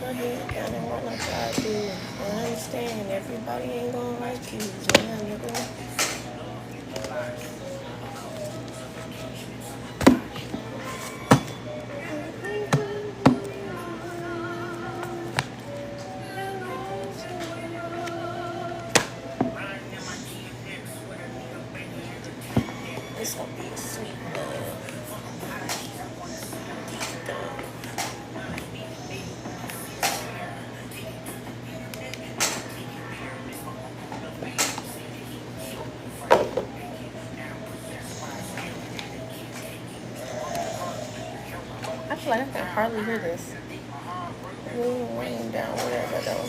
head down and walk like I do. I understand everybody ain't gonna like you. Yeah, nigga. It's gonna be a sweet love. I feel like I can hardly hear this. Laying down, whatever though.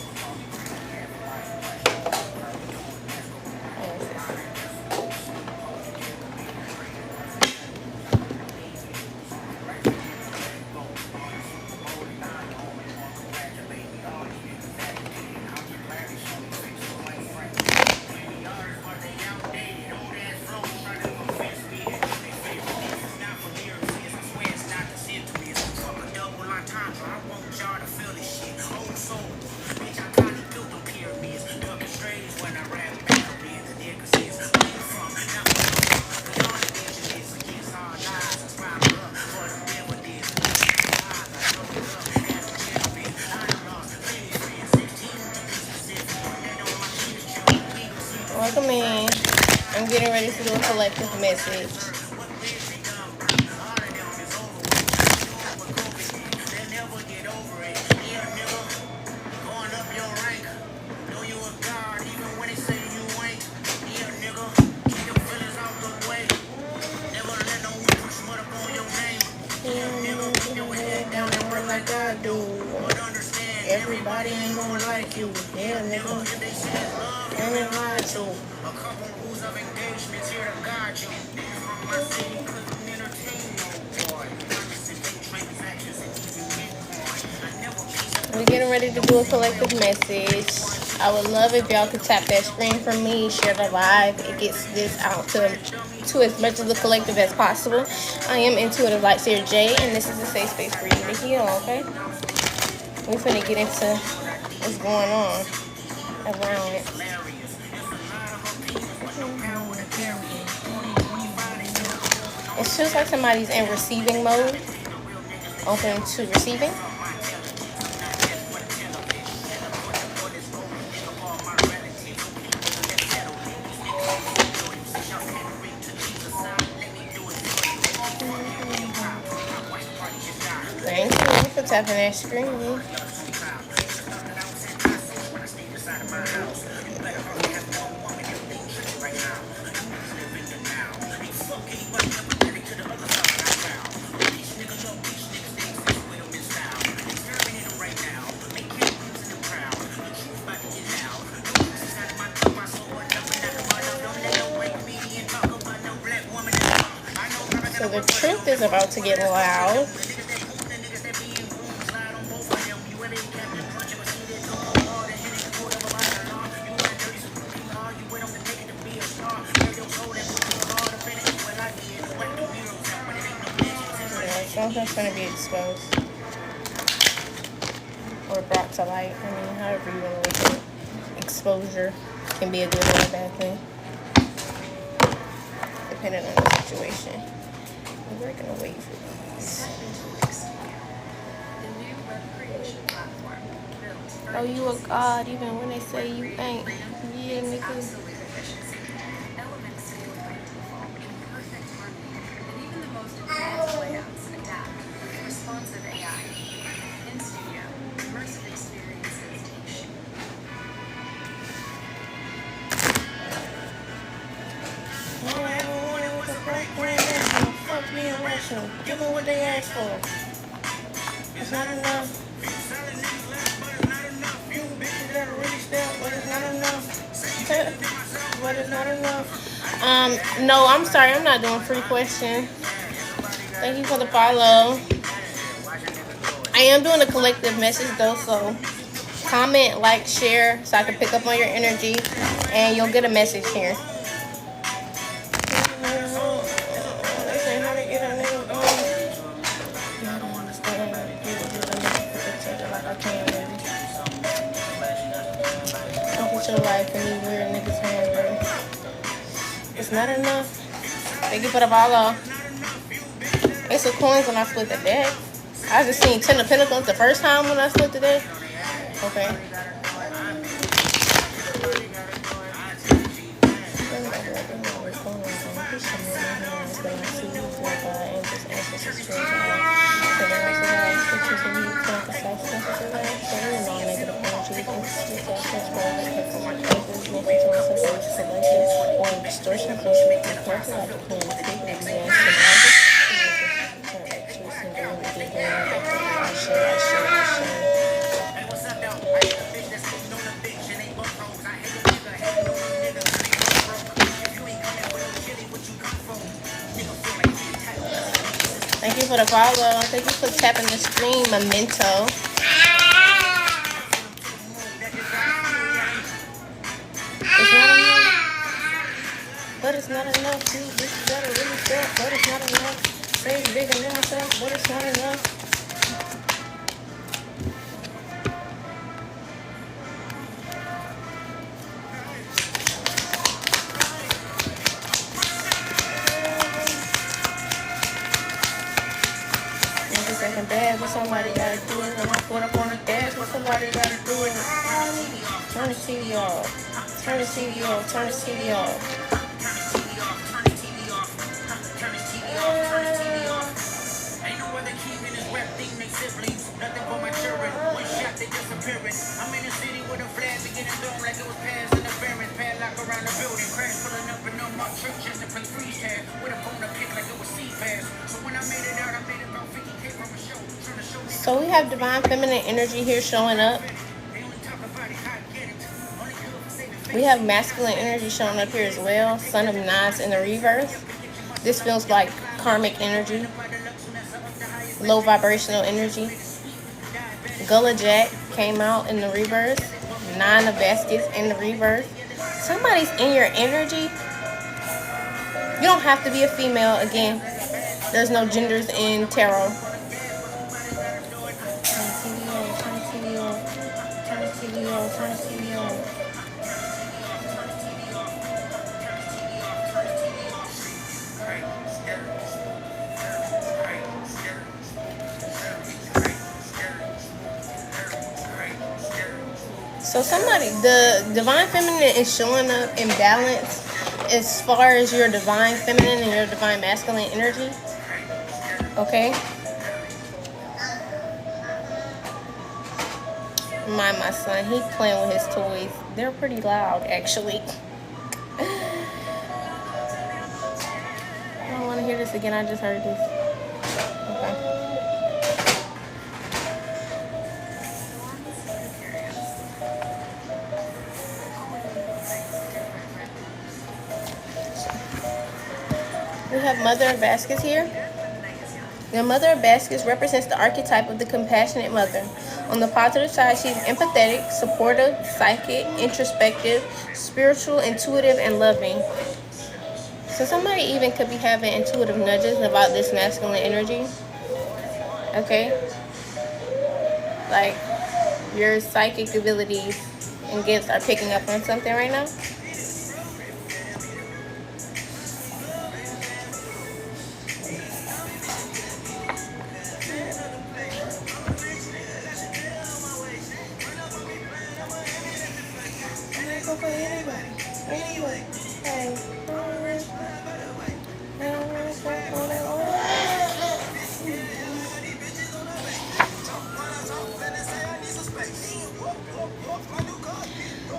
Welcome in. I'm getting ready to do a collective message. Like I do. Everybody ain't gonna like you. Yeah, nigga. And it lied to. A couple rules of engagements here to guide you. From my city couldn't entertain no boy. We're getting ready to do a collective message. I would love if y'all could tap that screen for me, share the live. It gets this out to as much of the collective as possible. I am Intuitive Lightseer J, and this is a safe space for you to heal, okay? We're finna get into what's going on around it. It feels like somebody's in receiving mode, open to receiving. Thank you for tapping that screen. So the truth is about to get loud. Something's going to be exposed or brought to light. I mean, however you want to look at it. Exposure can be a good or a bad thing, depending on the situation. We're going to wait for these. Oh, you a god even when they say you ain't. Yeah, nigga. Give them what they asked for. It's not enough. You bitches gotta really step, but it's not enough. But it's not enough. No, I'm sorry, I'm not doing free question. Thank you for the follow. I am doing a collective message though, so comment, like, share, so I can pick up on your energy, and you'll get a message here. I can't. not enough. Thank you for the follow. Ace of Coins when I split the deck. I just seen Ten of Pentacles the first time when I split the deck. Okay. Thank you for the follow. Thank you for tapping the screen, Memento. It's not enough. But it's not enough. Dude, this is better really stuff. But it's not enough. Say bigger than myself. But it's not enough. Second bad, but somebody gotta do it. And I put up on the dash, but somebody gotta do it. Turn the TV off. Turn the TV off. Turn the TV off. Ain't no other keeping this rap thing, they siblings. Nothing for my children. One shot, they disappearing. I'm in the city with a flag, beginning blown like it was past interference. Padlock around the building. Crash pulling up in on my trip just to play freeze tag. With a phone to pick like it was C-Pass. So when I made it out, I made it about 50K from a show. So we have Divine Feminine energy here showing up. We have masculine energy showing up here as well. Son of Knives in the reverse. This feels like karmic energy. Low vibrational energy. Gullah Jack came out in the reverse. Nine of Baskets in the reverse. Somebody's in your energy. You don't have to be a female. Again, there's no genders in tarot. So somebody, the Divine Feminine is showing up in balance as far as your Divine Feminine and your Divine Masculine energy. Okay? My son, he's playing with his toys. They're pretty loud, actually. I don't want to hear this again. I just heard this. Okay. We have Mother of Baskets here. The Mother of Baskets represents the archetype of the compassionate mother. On the positive side, she's empathetic, supportive, psychic, introspective, spiritual, intuitive, and loving. So somebody even could be having intuitive nudges about this masculine energy. Okay? Like, your psychic abilities and gifts are picking up on something right now.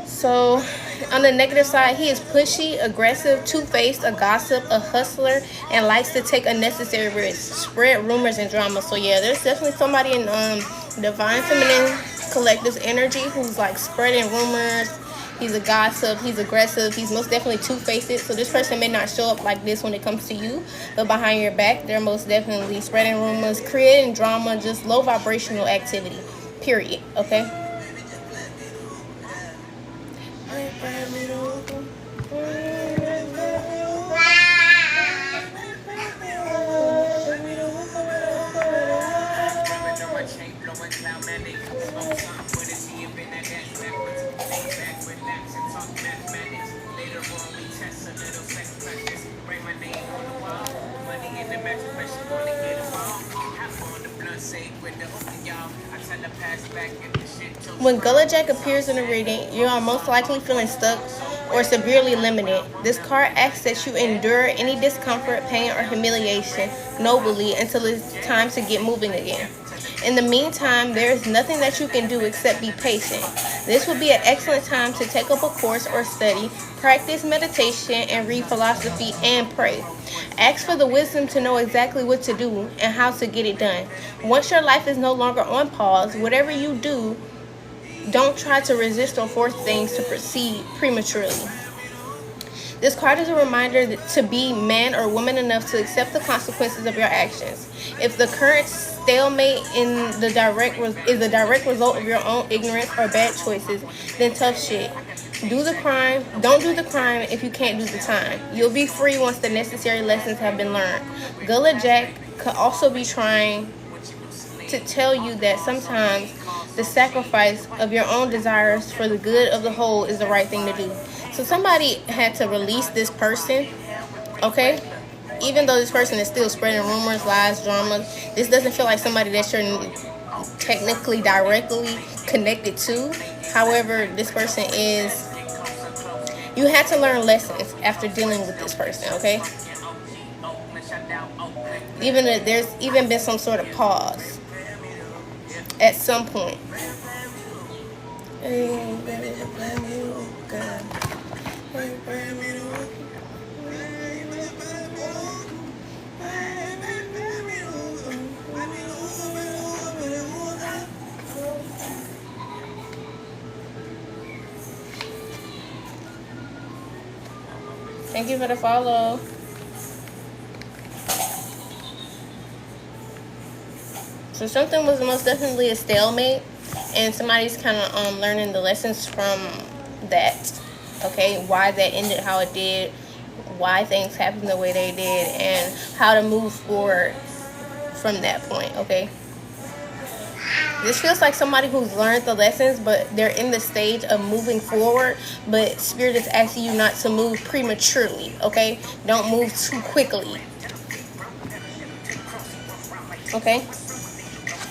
So, on the negative side, he is pushy, aggressive, two-faced, a gossip, a hustler, and likes to take unnecessary risks, spread rumors and drama. So, yeah, there's definitely somebody in Divine Feminine Collective's energy who's, like, spreading rumors. He's a gossip. He's aggressive. He's most definitely two-faced. So, this person may not show up like this when it comes to you, but behind your back, they're most definitely spreading rumors, creating drama, just low vibrational activity, period, okay? When Gullah Jack appears in a reading, you are most likely feeling stuck or severely limited. This card asks that you endure any discomfort, pain, or humiliation nobly until it's time to get moving again. In the meantime, there is nothing that you can do except be patient. This would be an excellent time to take up a course or study, practice meditation, and read philosophy and pray. Ask for the wisdom to know exactly what to do and how to get it done. Once your life is no longer on pause, whatever you do, don't try to resist or force things to proceed prematurely. This card is a reminder to be man or woman enough to accept the consequences of your actions. If the current stalemate is a direct result of your own ignorance or bad choices, then tough shit. Do the crime. Don't do the crime if you can't do the time. You'll be free once the necessary lessons have been learned. Gullah Jack could also be trying to tell you that sometimes the sacrifice of your own desires for the good of the whole is the right thing to do. So somebody had to release this person, okay? Even though this person is still spreading rumors, lies, dramas, this doesn't feel like somebody that you're technically directly connected to. However, this person is, you had to learn lessons after dealing with this person, okay? There's even been some sort of pause at some point. Thank you for the follow. So something was most definitely a stalemate, and somebody's kind of learning the lessons from that. Okay, why that ended how it did, why things happened the way they did, and how to move forward from that point. Okay, this feels like somebody who's learned the lessons, but they're in the stage of moving forward, but Spirit is asking you not to move prematurely. Okay, don't move too quickly. Okay.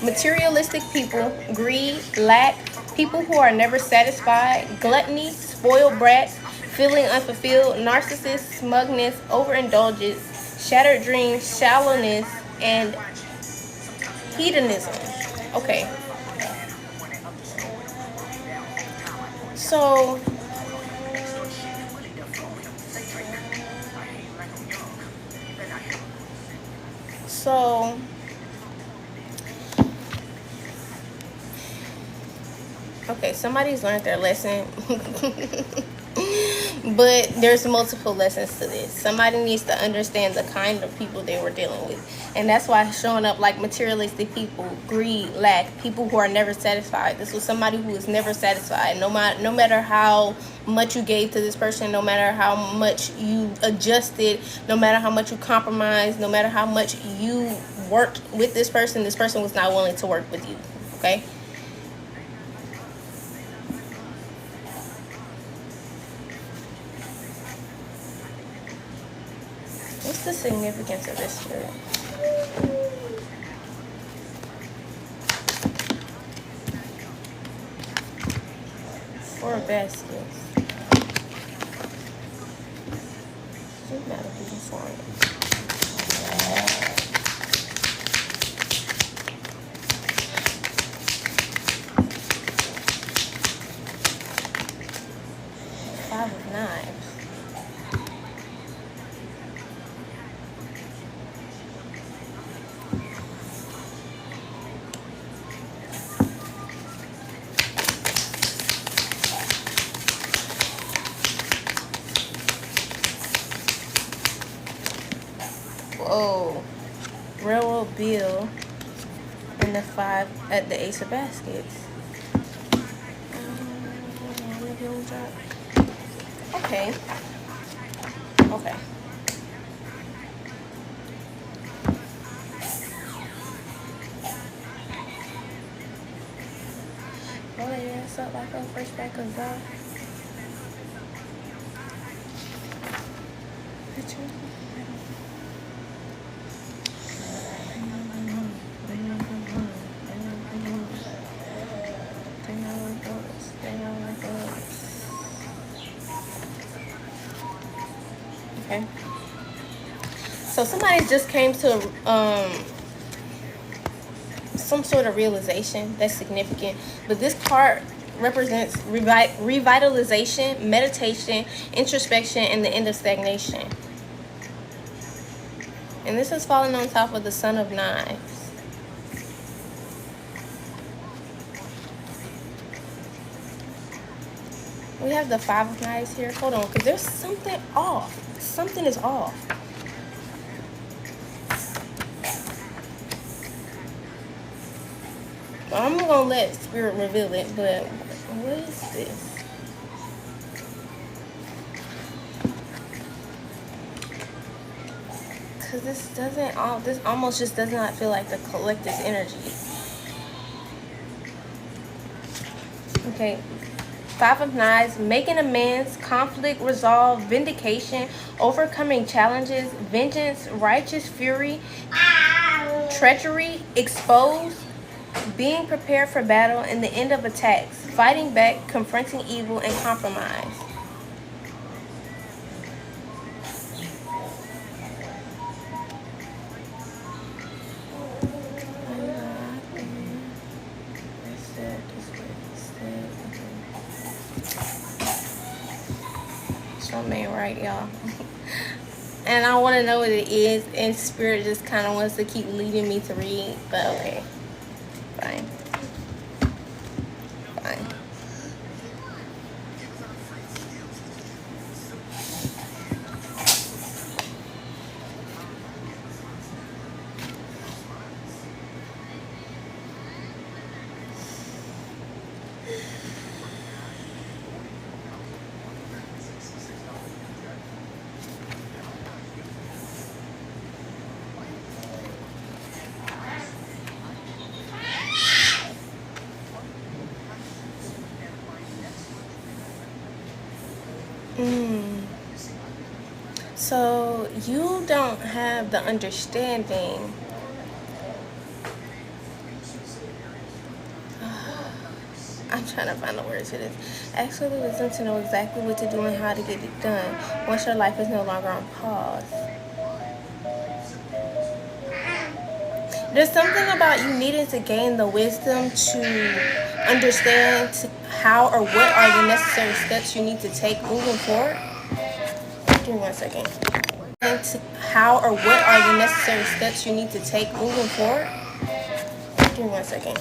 Materialistic people, greed, lack, people who are never satisfied, gluttony, spoiled brats, feeling unfulfilled, narcissists, smugness, overindulgence, shattered dreams, shallowness, and hedonism. Okay. So okay, somebody's learned their lesson. But there's multiple lessons to this. Somebody needs to understand the kind of people they were dealing with. And that's why it's showing up like materialistic people, greed, lack, people who are never satisfied. This was somebody who was never satisfied. No matter how much you gave to this person, no matter how much you adjusted, no matter how much you compromised, no matter how much you worked with this person was not willing to work with you. Okay? What's the significance of this spirit? 4 baskets. Doesn't matter who you find. Five of Knives. Whoa. Railroad bill and the 5 at the Ace of Baskets. Okay. Okay. Oh yeah, it's up like a first back of that. Okay. So somebody just came to some sort of realization that's significant, but this card represents revitalization, meditation, introspection, and the end of stagnation. And this is falling on top of the Son of Knives. We have the Five of Knives here. Hold on, because there's something off. Something is off. I'm going to let Spirit reveal it, but what is this? Because this almost just does not feel like the collective energy. Okay. Five of Knives, making amends, conflict, resolve, vindication, overcoming challenges, vengeance, righteous fury, treachery, expose, being prepared for battle, and the end of attacks, fighting back, confronting evil, and compromise. Man, right, y'all. And I want to know what it is, and Spirit just kind of wants to keep leading me to read, but okay, fine. So you don't have the understanding. I'm trying to find the words for this. Actually, wisdom to know exactly what to do and how to get it done once your life is no longer on pause. There's something about you needing to gain the wisdom to understand how or what are the necessary steps you need to take moving forward. Give me 1 second. How or what are the necessary steps you need to take moving forward. Give me 1 second.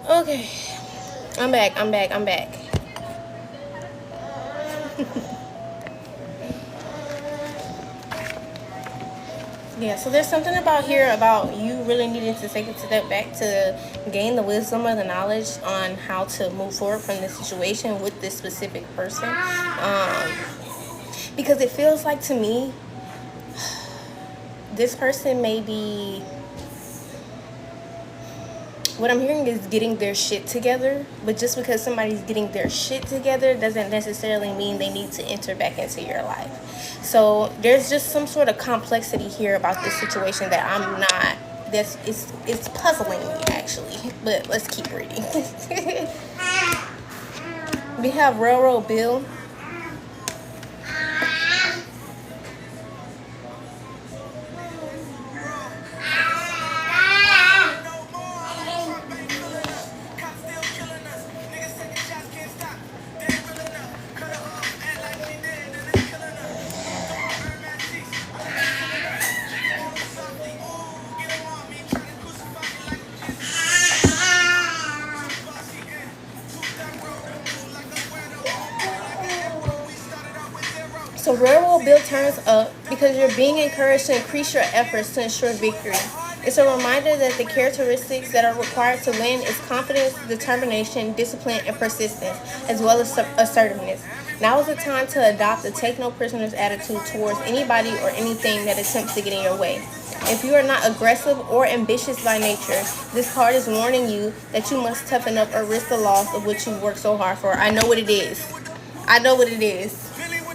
Okay, I'm back. Yeah, so there's something about here about you really needing to take a step back to gain the wisdom or the knowledge on how to move forward from this situation with this specific person. Because it feels like to me, this person may be, what I'm hearing is getting their shit together, but just because somebody's getting their shit together doesn't necessarily mean they need to enter back into your life. So there's just some sort of complexity here about this situation that I'm not, it's puzzling me actually, but let's keep reading. We have Railroad Bill. build turns up because you're being encouraged to increase your efforts to ensure victory. It's a reminder that the characteristics that are required to win is confidence, determination, discipline, and persistence, as well as assertiveness. Now is the time to adopt a take no prisoners attitude towards anybody or anything that attempts to get in your way. If you are not aggressive or ambitious by nature, this card is warning you that you must toughen up or risk the loss of what you've worked so hard for. I know what it is. I know what it is.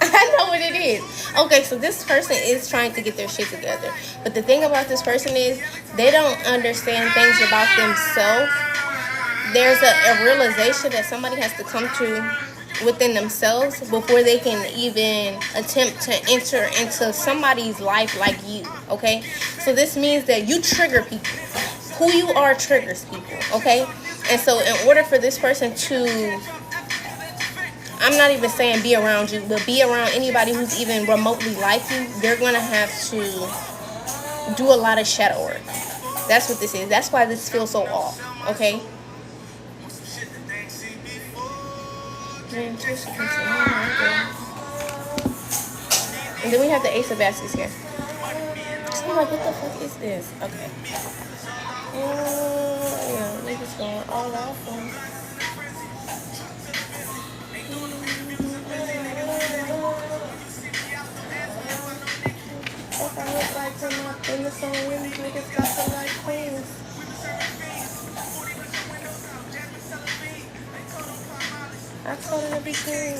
I know what it is. Okay, so this person is trying to get their shit together. But the thing about this person is they don't understand things about themselves. There's a realization that somebody has to come to within themselves before they can even attempt to enter into somebody's life like you, okay? So this means that you trigger people. Who you are triggers people, okay? And so in order for this person to, I'm not even saying be around you, but be around anybody who's even remotely like you, they're going to have to do a lot of shadow work. That's what this is. That's why this feels so off, okay? And then we have the Ace of Baskets here. So I'm like, what the fuck is this? Okay. Yeah, niggas going all off on. If I look like them up in the song with these niggas got to like queens. I told her to be clean.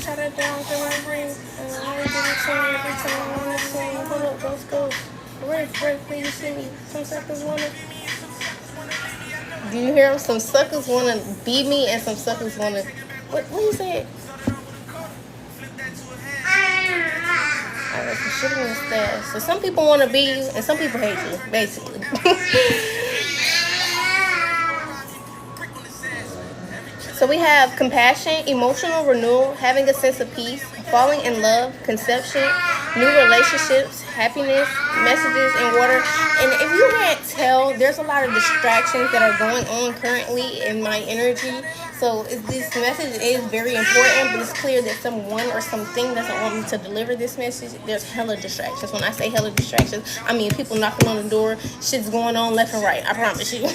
Try to down to my brain. And I always do the same every time I want to sing. Hold up, let's go. Break, please see me. Some suckers wanna. Do you hear them? Some suckers wanna beat me and some suckers wanna. What you said? I got some shit in the stash. So some people wanna be you and some people hate you, basically. So we have compassion, emotional renewal, having a sense of peace, falling in love, conception, new relationships, happiness, messages in water. And if you can't tell, there's a lot of distractions that are going on currently in my energy. So this message is very important, but it's clear that someone or something doesn't want me to deliver this message. There's hella distractions. When I say hella distractions, I mean people knocking on the door, shit's going on left and right. I promise you.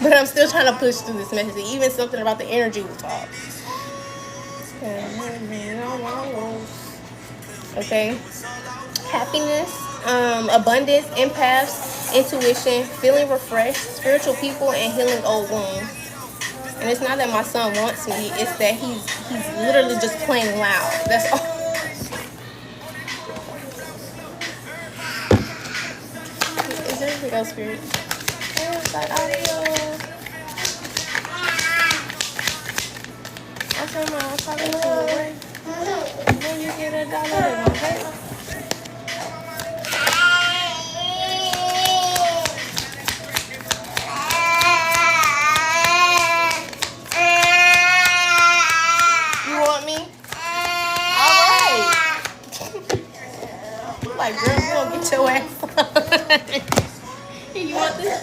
But I'm still trying to push through this message. Even something about the energy we talk. Okay. Happiness, abundance, empaths, intuition, feeling refreshed, spiritual people, and healing old wounds. And it's not that my son wants me, it's that he's literally just playing loud. That's all. Is there anything else, Spirit? Audio. I said, Mom, I'm talking to you. When you get $1, they're gonna hurt. You want me? Alright. I'm like, girl, you gonna get your ass. You want this?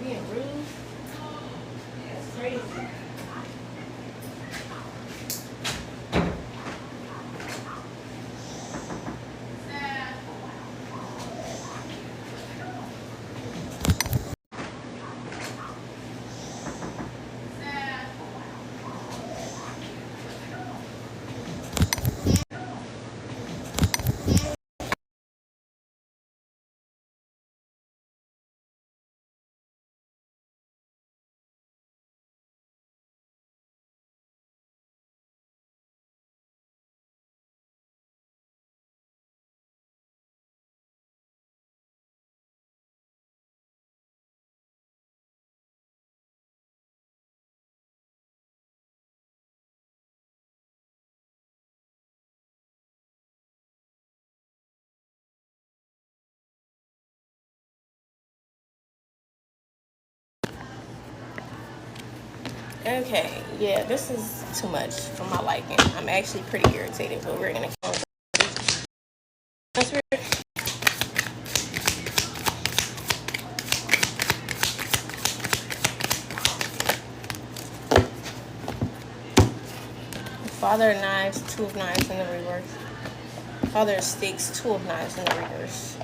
Being rude. That's crazy. Okay, yeah, this is too much for my liking. I'm actually pretty irritated, but we're gonna go. Father of Knives, Two of Knives in the reverse. Father of Sticks, Two of Knives in the reverse.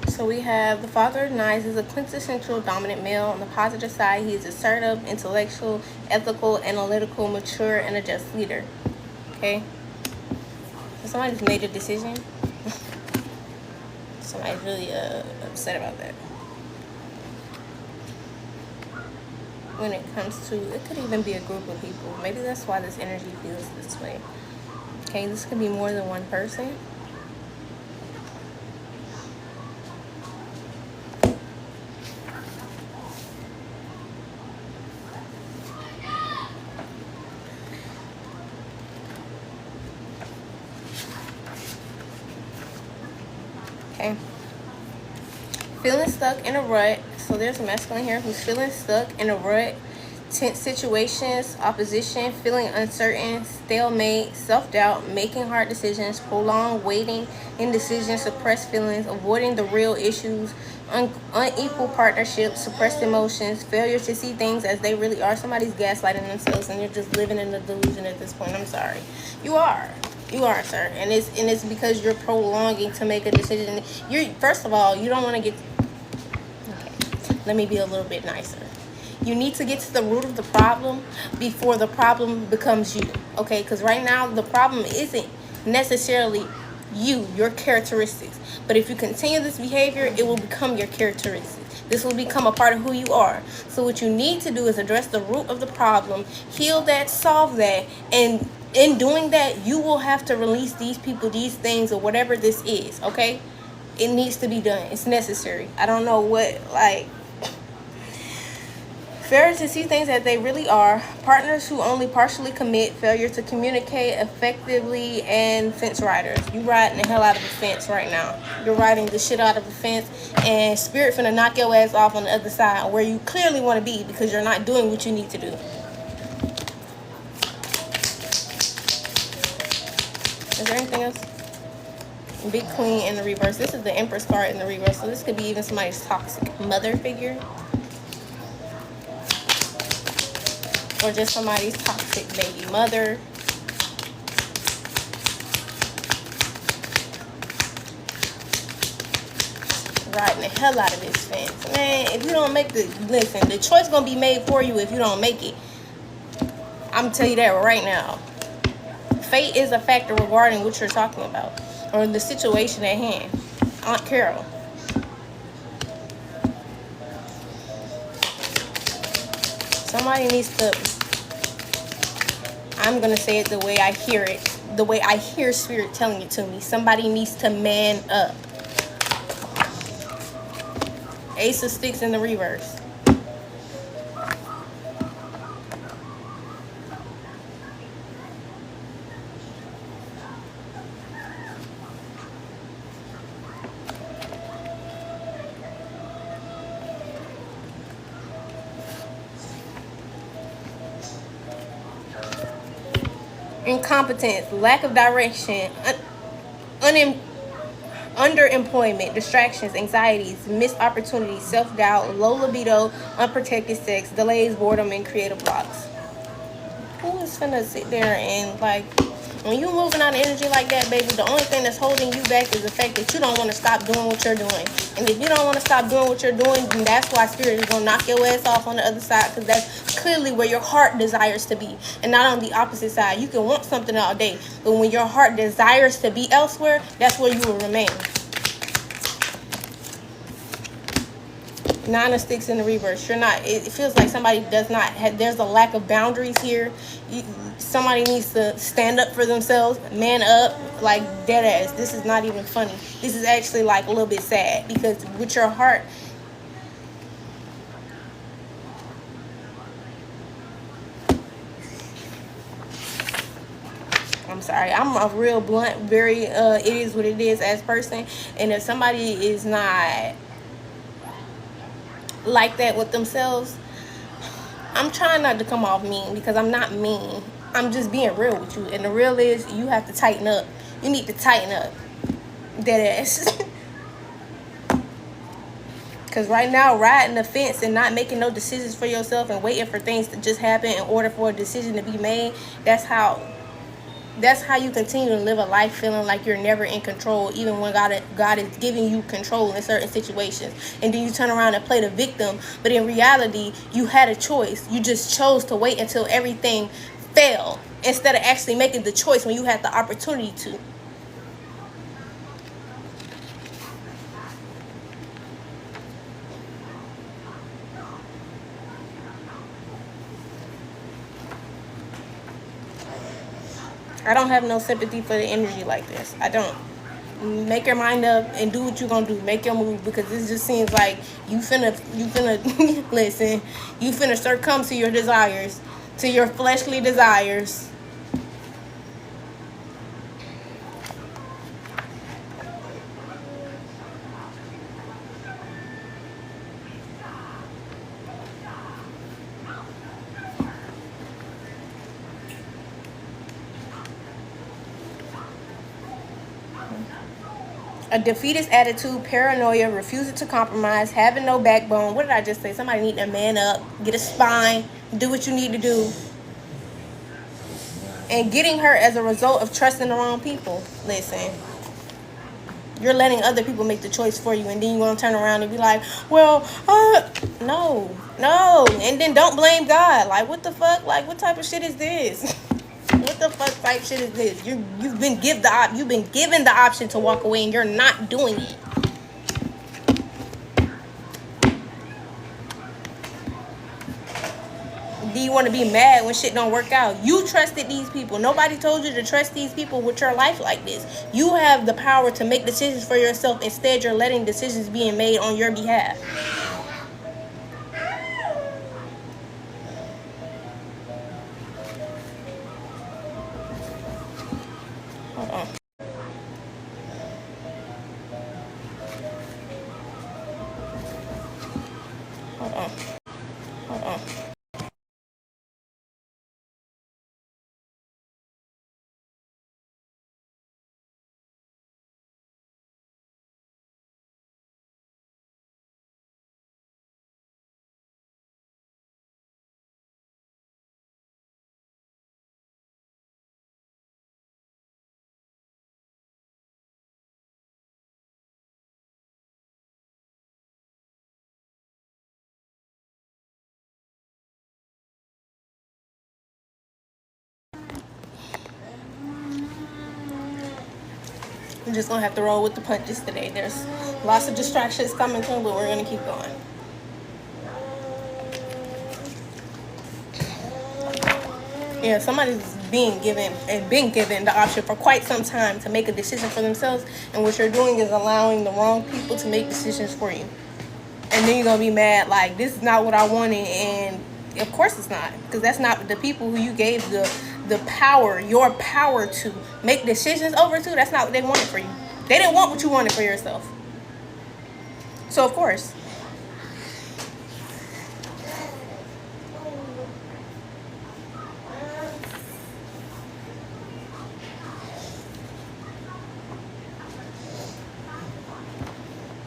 So we have the Father of Knives is a quintessential dominant male. On the positive side, he is assertive, intellectual, ethical, analytical, mature, and a just leader. Okay? So somebody's made a decision. Somebody's really upset about that. When it comes to, it could even be a group of people. Maybe that's why this energy feels this way. Okay, this could be more than one person. Okay. Feeling stuck in a rut. So there's a masculine here who's feeling stuck in a rut. Tense situations, opposition, feeling uncertain, stalemate, self-doubt, making hard decisions, prolonged waiting, indecision, suppressed feelings, avoiding the real issues, unequal partnerships, suppressed emotions, failure to see things as they really are. Somebody's gaslighting themselves and they're just living in a delusion at this point. I'm sorry. You are, sir. And it's because you're prolonging to make a decision. First of all, you don't want to get. Okay, let me be a little bit nicer. You need to get to the root of the problem before the problem becomes you, okay? Because right now, the problem isn't necessarily you, your characteristics. But if you continue this behavior, it will become your characteristics. This will become a part of who you are. So what you need to do is address the root of the problem, heal that, solve that, and in doing that, you will have to release these people, these things, or whatever this is, okay? It needs to be done. It's necessary. I don't know what, like... Failure to see things as they really are, partners who only partially commit, failure to communicate effectively, and fence riders. You riding the hell out of the fence right now. You're riding the shit out of the fence, and spirit finna knock your ass off on the other side where you clearly want to be because you're not doing what you need to do. Is there anything else? Big Queen in the reverse. This is the Empress card in the reverse, so this could be even somebody's toxic mother figure. Or just somebody's toxic baby mother. Riding the hell out of this fence. Man, if you don't make listen, the choice gonna be made for you if you don't make it. I'm gonna tell you that right now. Fate is a factor regarding what you're talking about. Or the situation at hand. Aunt Carol. Somebody needs to, I'm going to say it the way I hear it, the way I hear spirit telling it to me. Somebody needs to man up. Ace of Sticks in the reverse. Incompetence, lack of direction, underemployment, distractions, anxieties, missed opportunities, self-doubt, low libido, unprotected sex, delays, boredom, and creative blocks. Who is finna sit there and, like, when you moving on energy like that, baby, the only thing that's holding you back is the fact that you don't want to stop doing what you're doing. And if you don't want to stop doing what you're doing, then that's why spirit is going to knock your ass off on the other side, because that's clearly where your heart desires to be and not on the opposite side. You can want something all day, but when your heart desires to be elsewhere, that's where you will remain. Nine of Sticks in the reverse. You're not. It feels like somebody does not have. There's a lack of boundaries here. Somebody needs to stand up for themselves, man up, like dead ass. This is not even funny. This is actually like a little bit sad because with your heart. I'm sorry. I'm a real blunt, very it is what it is as person. And if somebody is not like that with themselves, I'm trying not to come off mean because I'm not mean. I'm just being real with you. And the real is you have to tighten up. You need to tighten up. Dead ass. Because right now, riding the fence and not making no decisions for yourself and waiting for things to just happen in order for a decision to be made, that's how you continue to live a life feeling like you're never in control, even when God is giving you control in certain situations. And then you turn around and play the victim, but in reality, you had a choice. You just chose to wait until everything failed instead of actually making the choice when you had the opportunity to. I don't have no sympathy for the energy like this. I don't. Make your mind up and do what you're gonna do. Make your move, because this just seems like you finna listen, you finna succumb to your desires, to your fleshly desires. A defeatist attitude, paranoia, refusing to compromise, having no backbone. What did I just say? Somebody need to man up, get a spine, do what you need to do. And getting hurt as a result of trusting the wrong people. Listen, you're letting other people make the choice for you, and then you're going to turn around and be like, well, no. And then don't blame God. Like, what the fuck? Like, what type of shit is this? What the fuck type shit is this? You've been given the option to walk away, and you're not doing it. Do you want to be mad when shit don't work out? You trusted these people. Nobody told you to trust these people with your life like this. You have the power to make decisions for yourself. Instead, you're letting decisions being made on your behalf. Hold on. Hold on. I'm just gonna have to roll with the punches today. There's lots of distractions coming through, but we're gonna keep going. Yeah, somebody's been given the option for quite some time to make a decision for themselves, and what you're doing is allowing the wrong people to make decisions for you. And then you're gonna be mad, like, this is not what I wanted, and of course it's not, because that's not the people who you gave the power, your power to make decisions over to. That's not what they wanted for you. They didn't want what you wanted for yourself. So of course.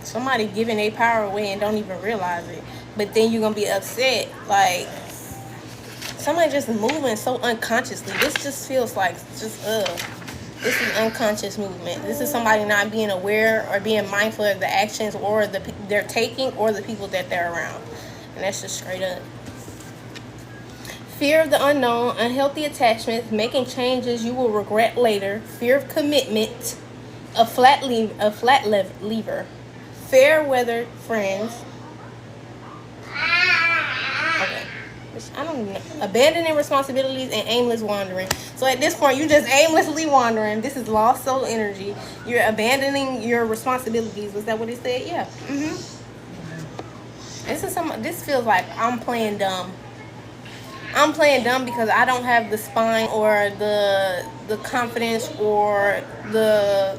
Somebody giving their power away and don't even realize it. But then you're gonna be upset, like somebody just moving so unconsciously. This just feels like just this is unconscious movement. This is somebody not being aware or being mindful of the actions or they're taking or the people that they're around. And that's just straight up. Fear of the unknown, unhealthy attachments, making changes you will regret later, fear of commitment, a flat lever, fair weather friends, I don't know. Abandoning responsibilities and aimless wandering. So at this point, you're just aimlessly wandering. This is lost soul energy. You're abandoning your responsibilities. Was that what it said? Yeah. This feels like I'm playing dumb. I'm playing dumb because I don't have the spine or the confidence or the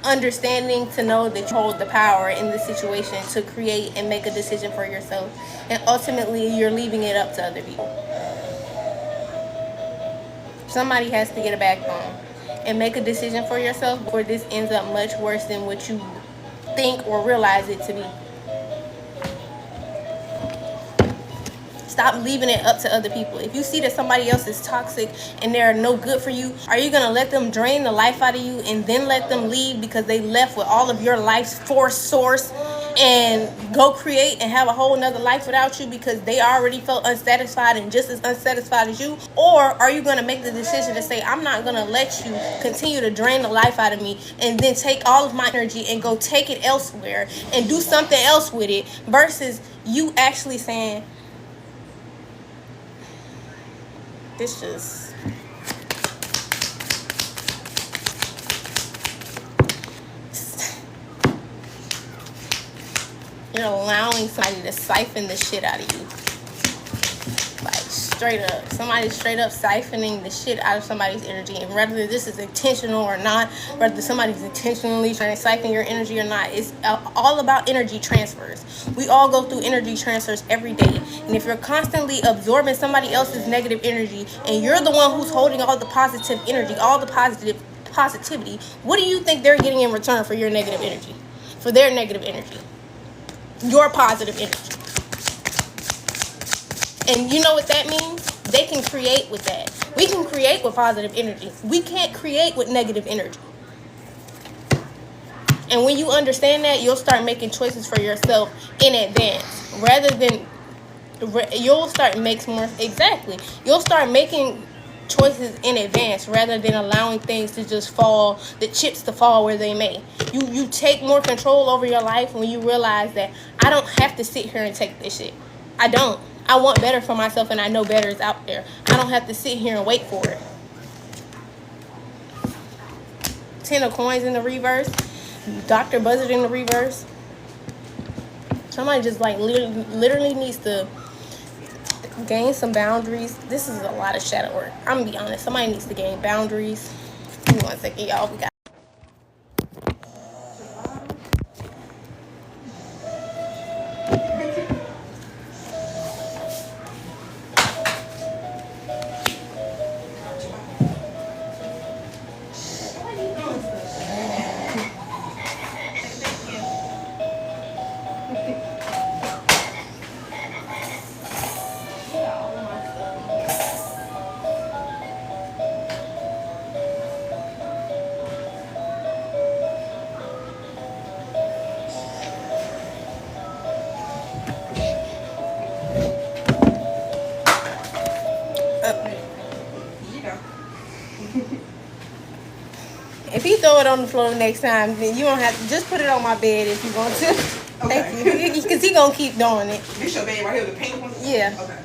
understanding to know that you hold the power in this situation to create and make a decision for yourself, and ultimately you're leaving it up to other people. Somebody has to get a backbone and make a decision for yourself before this ends up much worse than what you think or realize it to be. Stop leaving it up to other people. If you see that somebody else is toxic and they're no good for you, are you going to let them drain the life out of you and then let them leave because they left with all of your life's force source and go create and have a whole nother life without you because they already felt unsatisfied and just as unsatisfied as you? Or are you going to make the decision to say, I'm not going to let you continue to drain the life out of me and then take all of my energy and go take it elsewhere and do something else with it, versus you actually saying, this just, you're allowing somebody to siphon the shit out of you. Like, straight up. Somebody's straight up siphoning the shit out of somebody's energy. And whether this is intentional or not, whether somebody's intentionally trying to siphon your energy or not, it's all about energy transfers. We all go through energy transfers every day. And if you're constantly absorbing somebody else's negative energy and you're the one who's holding all the positive energy, all the positivity, what do you think they're getting in return for your negative energy? For their negative energy? Your positive energy. And you know what that means? They can create with that. We can create with positive energy. We can't create with negative energy. And when you understand that, you'll start making choices for yourself in advance. Rather than, you'll start You'll start making choices in advance rather than allowing things to just fall, the chips to fall where they may. You take more control over your life when you realize that I don't have to sit here and take this shit. I don't. I want better for myself and I know better is out there. I don't have to sit here and wait for it. 10 of coins in the reverse. Dr. Buzzard in the reverse. Somebody just like literally needs to gain some boundaries. This is a lot of shadow work. I'm gonna be honest. Somebody needs to gain boundaries. Give me 1 second, y'all. We got. If he throw it on the floor next time, then you don't have to. Just put it on my bed if you want to. Okay. Thank you. Because he gonna keep doing it. This your bed right here, the pink one? Yeah. Okay.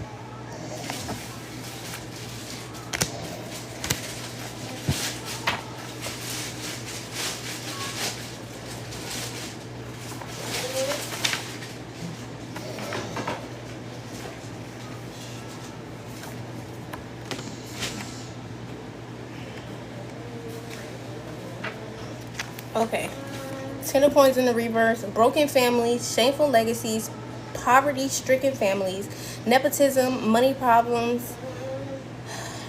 Okay. 10 of Coins in the reverse. Broken families, shameful legacies, poverty-stricken families, nepotism, money problems,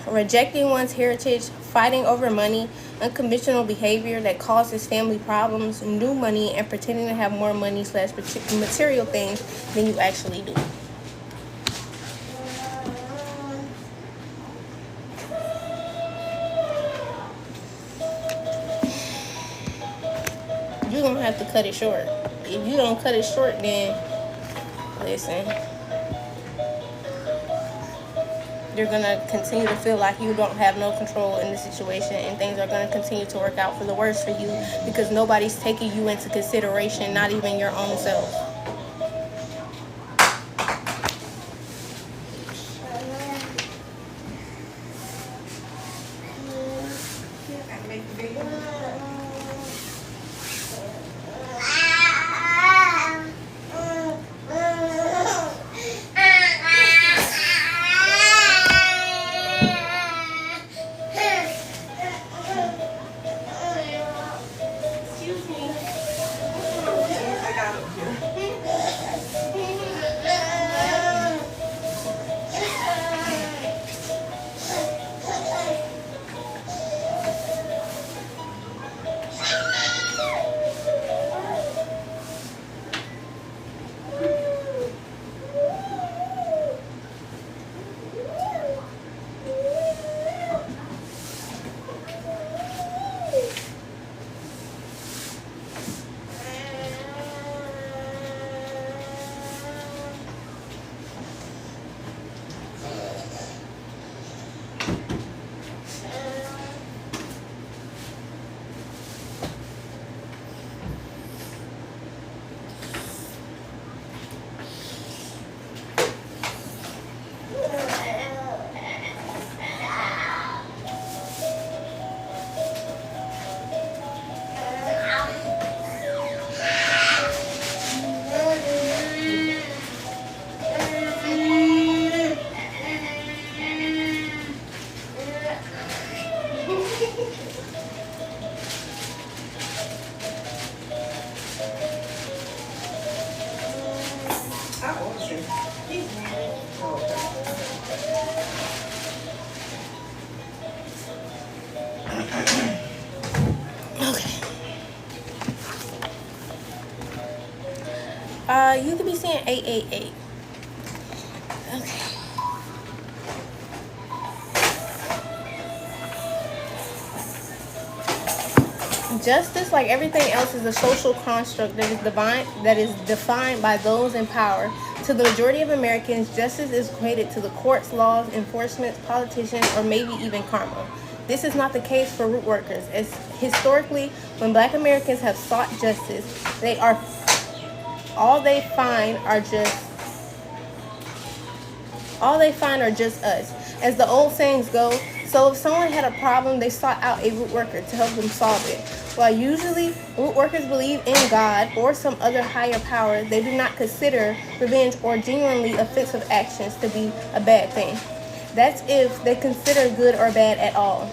rejecting one's heritage, fighting over money, unconventional behavior that causes family problems, new money, and pretending to have more money / material things than you actually do. You're gonna have to cut it short. If you don't cut it short, then listen, you're gonna continue to feel like you don't have no control in the situation, and things are gonna continue to work out for the worse for you because nobody's taking you into consideration, not even your own self. You could be saying 888. Okay. Justice, like everything else, is a social construct that is defined by those in power. To the majority of Americans, justice is equated to the courts, laws, enforcement, politicians, or maybe even karma. This is not the case for root workers, as historically, when Black Americans have sought justice, all they find are just us. As the old sayings go, so if someone had a problem, they sought out a root worker to help them solve it. While usually root workers believe in God or some other higher power, they do not consider revenge or genuinely offensive actions to be a bad thing. That's if they consider good or bad at all.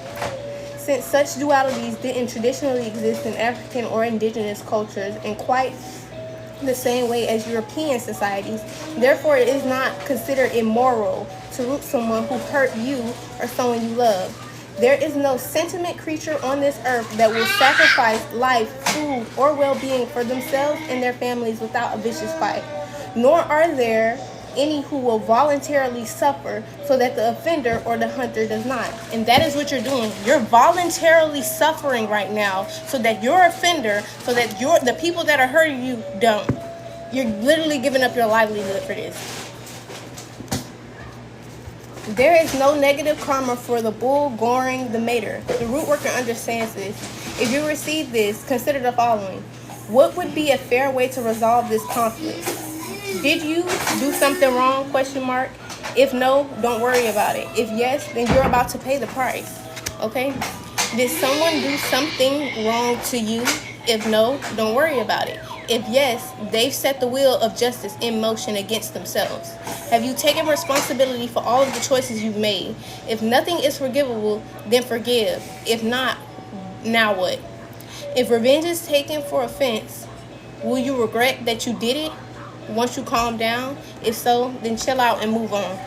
Since such dualities didn't traditionally exist in African or indigenous cultures in quite the same way as European societies, therefore it is not considered immoral to root someone who hurt you or someone you love. There is no sentient creature on this earth that will sacrifice life, food, or well-being for themselves and their families without a vicious fight. Nor are there any who will voluntarily suffer so that the offender or the hunter does not. And that is what you're doing. You're voluntarily suffering right now so that your offender, so that the people that are hurting you don't. You're literally giving up your livelihood for this. There is no negative karma for the bull goring the mater. The root worker understands this. If you receive this, consider the following. What would be a fair way to resolve this conflict? Did you do something wrong? ? If no, don't worry about it. If yes, then you're about to pay the price. Okay? Did someone do something wrong to you? If no, don't worry about it. If yes, they've set the wheel of justice in motion against themselves. Have you taken responsibility for all of the choices you've made? If nothing is forgivable, then forgive. If not, now what? If revenge is taken for offense, will you regret that you did it once you calm down? If so, then chill out and move on.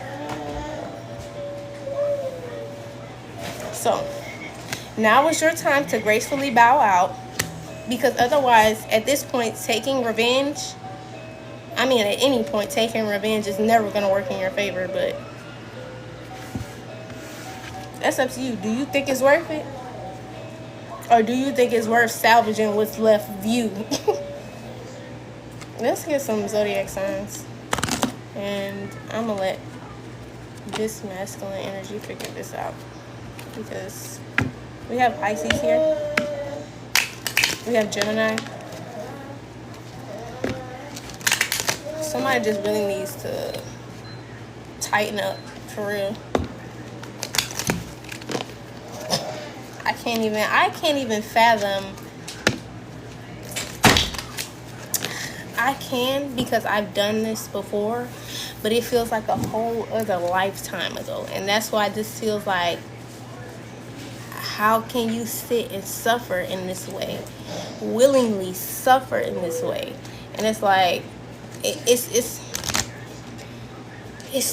So, now is your time to gracefully bow out, because otherwise, at this point, taking revenge, at any point, taking revenge is never going to work in your favor, but that's up to you. Do you think it's worth it? Or do you think it's worth salvaging what's left of you? Let's get some zodiac signs. And I'm going to let this masculine energy figure this out. Because we have Pisces here. We have Gemini. Somebody just really needs to tighten up, for real. I can't even fathom. I can, because I've done this before, but it feels like a whole other lifetime ago. And that's why this feels like, how can you sit and suffer in this way, willingly suffer in this way? And it's like, it's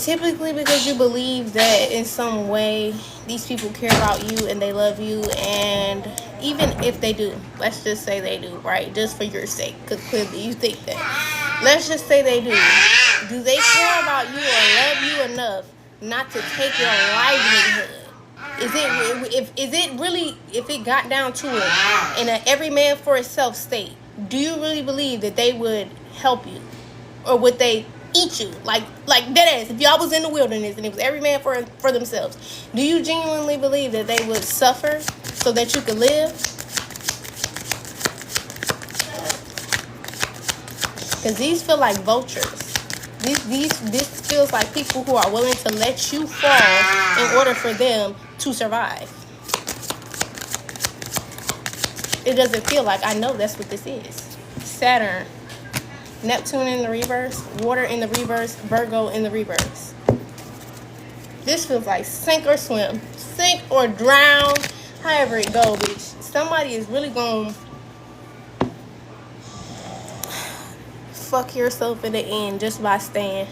typically because you believe that in some way these people care about you and they love you. And even if they do, let's just say they do, right? Just for your sake, because clearly you think that. Let's just say they do. Do they care about you or love you enough not to take your livelihood? Is it really, if it got down to it, in a every man for itself state, do you really believe that they would help you? Or would they eat you? Like dead ass, if y'all was in the wilderness and it was every man for themselves, do you genuinely believe that they would suffer so that you could live? Because these feel like vultures. This feels like people who are willing to let you fall in order for them to survive. It doesn't feel like, I know that's what this is. Saturn, Neptune in the reverse, water in the reverse, Virgo in the reverse. This feels like sink or swim, sink or drown, however it go, bitch. Somebody is really gonna fuck yourself in the end just by staying.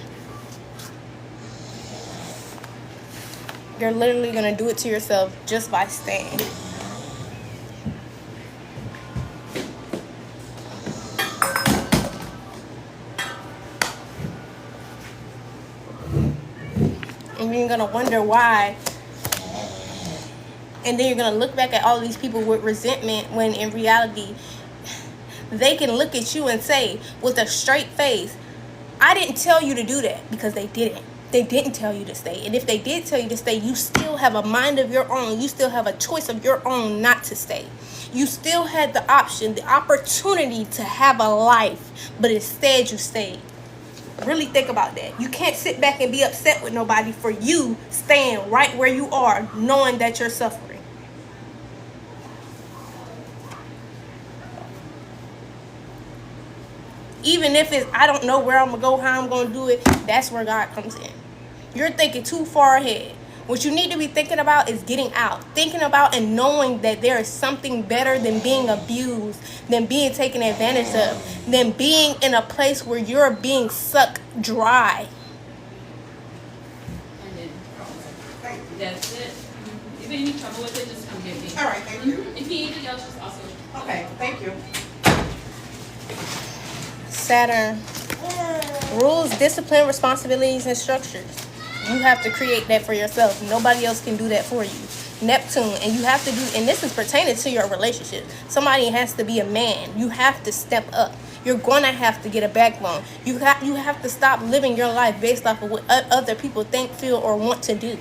You're literally gonna do it to yourself just by staying. And you're gonna wonder why. And then you're gonna look back at all these people with resentment, when in reality they can look at you and say with a straight face, I didn't tell you to do that, because they didn't. They didn't tell you to stay. And if they did tell you to stay, you still have a mind of your own. You still have a choice of your own not to stay. You still had the option, the opportunity to have a life, but instead you stayed. Really think about that. You can't sit back and be upset with nobody for you staying right where you are, knowing that you're suffering. Even if it's, I don't know where I'm going to go, how I'm going to do it, that's where God comes in. You're thinking too far ahead. What you need to be thinking about is getting out. Thinking about and knowing that there is something better than being abused, than being taken advantage of, than being in a place where you're being sucked dry. And then that's it. If you have any trouble with it, just come get me. All right, thank you. If you need anything else, just also. Okay, thank you. Saturn. Rules, discipline, responsibilities, and structures. You have to create that for yourself. Nobody else can do that for you. Neptune, and you have to do, and this is pertaining to your relationship. Somebody has to be a man. You have to step up. You're gonna have to get a backbone. You have to stop living your life based off of what other people think, feel, or want to do.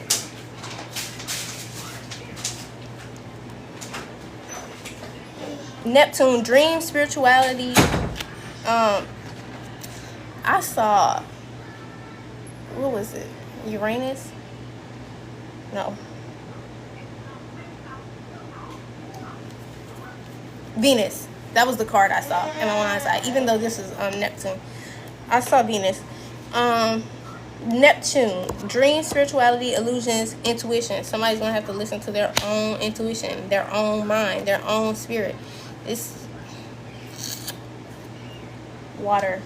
Neptune, dream, spirituality. I saw, what was it? Uranus? No. Venus. That was the card I saw in my mind's eye, even though this is Neptune. I saw Venus. Neptune, dream, spirituality, illusions, intuition. Somebody's going to have to listen to their own intuition, their own mind, their own spirit. It's water.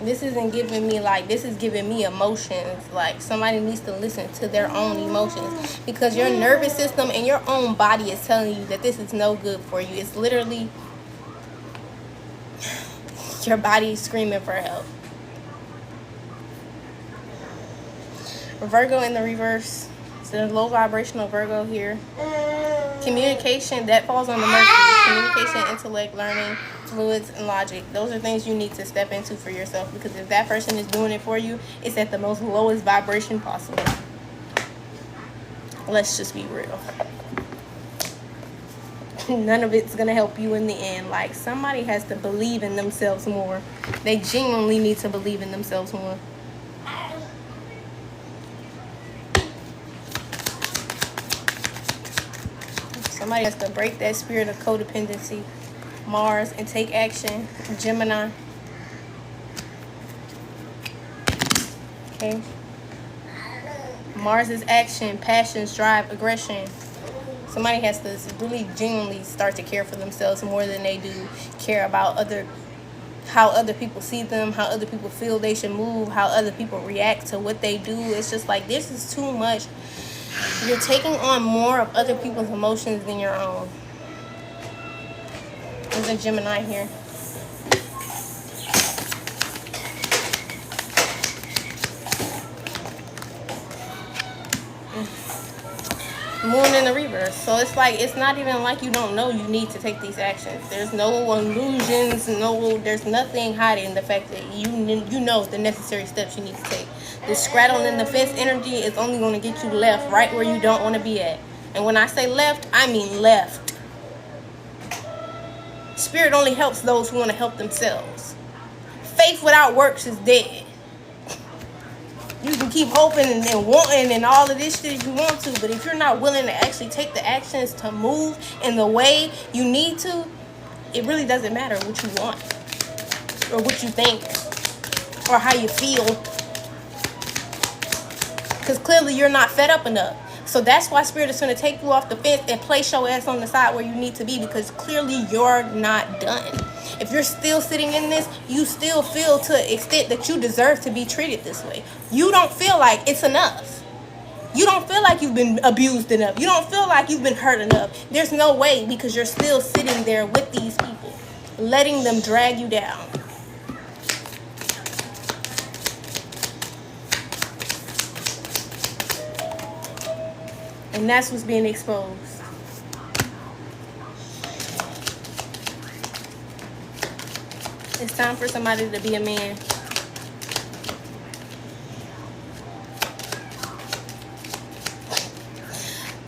This isn't giving me like, this is giving me emotions. Like, somebody needs to listen to their own emotions, because your nervous system and your own body is telling you that this is no good for you. It's literally your body screaming for help. Virgo in the reverse. So low vibrational Virgo here. Communication, that falls on the Mercury. Communication, intellect, learning, fluids, and logic. Those are things you need to step into for yourself, because if that person is doing it for you, it's at the most lowest vibration possible. Let's just be real. None of it's going to help you in the end. Like, somebody has to believe in themselves more. They genuinely need to believe in themselves more. Somebody has to break that spirit of codependency. Mars, and take action. Gemini. Okay. Mars is action, passions, drive, aggression. Somebody has to really genuinely start to care for themselves more than they do care about how other people see them, how other people feel they should move, how other people react to what they do. It's just like, this is too much. You're taking on more of other people's emotions than your own. There's a Gemini here. Moon in the reverse. So it's like, it's not even like you don't know you need to take these actions. There's no illusions, there's nothing hiding the fact that you know the necessary steps you need to take. The straddling the fence energy is only going to get you left right where you don't want to be at. And when I say left, I mean left. Spirit only helps those who want to help themselves. Faith without works is dead. You can keep hoping and wanting and all of this shit if you want to, but if you're not willing to actually take the actions to move in the way you need to, it really doesn't matter what you want or what you think or how you feel, because clearly you're not fed up enough. So that's why Spirit is going to take you off the fence and place your ass on the side where you need to be, because clearly you're not done. If you're still sitting in this, you still feel to the extent that you deserve to be treated this way. You don't feel like it's enough. You don't feel like you've been abused enough. You don't feel like you've been hurt enough. There's no way, because you're still sitting there with these people, letting them drag you down. And that's what's being exposed. It's time for somebody to be a man.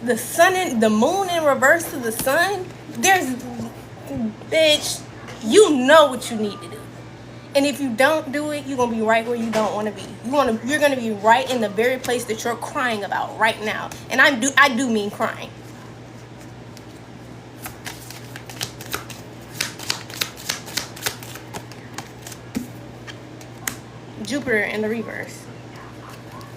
The sun and the moon in reverse to the sun. Bitch, you know what you need to do. And if you don't do it, you're gonna be right where you don't want to be. You're gonna be right in the very place that you're crying about right now. And I do mean crying. Jupiter in the reverse.